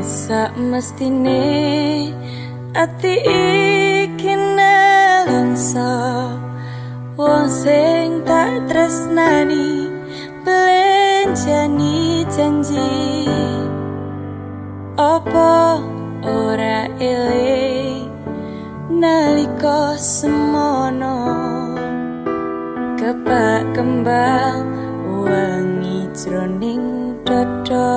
sak mestine ati iki nelangsa wong sing tak tresnani mblenjani janji apa ora eling naliko semana Kebak kembang wangi jroning dada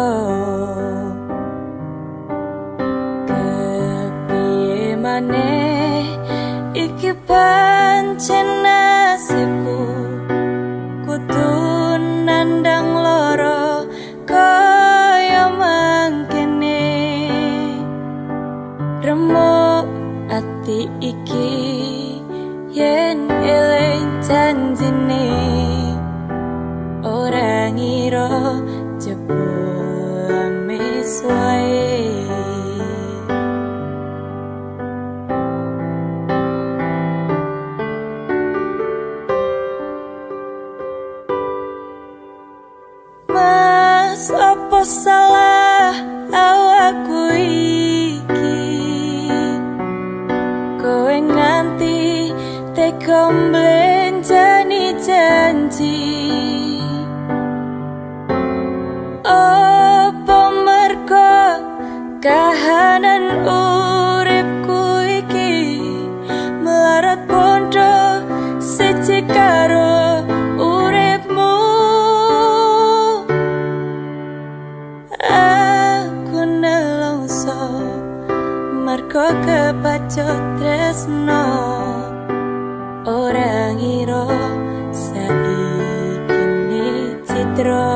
Kepiye maneh iki pancen nasibku kudu nandang lara kaya mengkene Remok ati iki yen eling janjine ora ngiro jebulmu wae Mas apa salah awakku iki kowe nganti tega mblenjani janji apa mergo kahanan uripku iki melarat bondo siji karo uripmu aku nelangsa mergo kepacut tresno ora ngiro saiki ne Cidro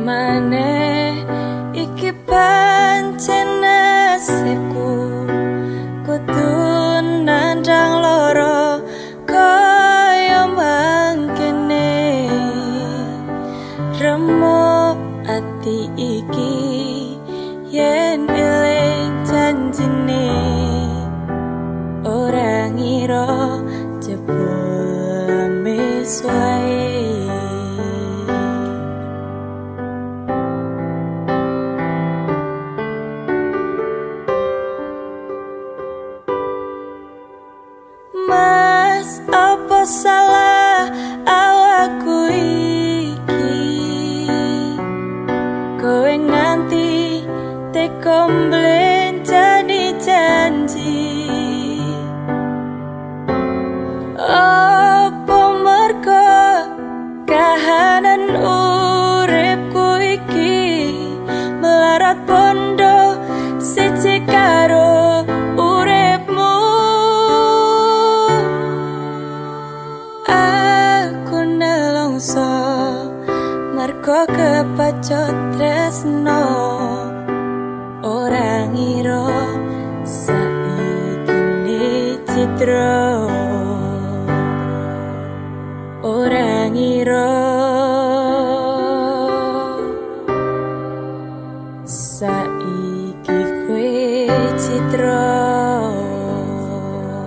maneh iki pancen nasibku kudu nandang lara kaya mengkene Remok ati iki yen eling janjine ora ngiro jebulmu wae Mas apa salah awakku iki kowe nganti tega mblenjani janji apa mergo kahanan uripku iki melarat bondo siji karo uripmu aku nelangsa mergo kepacut tresno ora ngiro saiki ne Cidro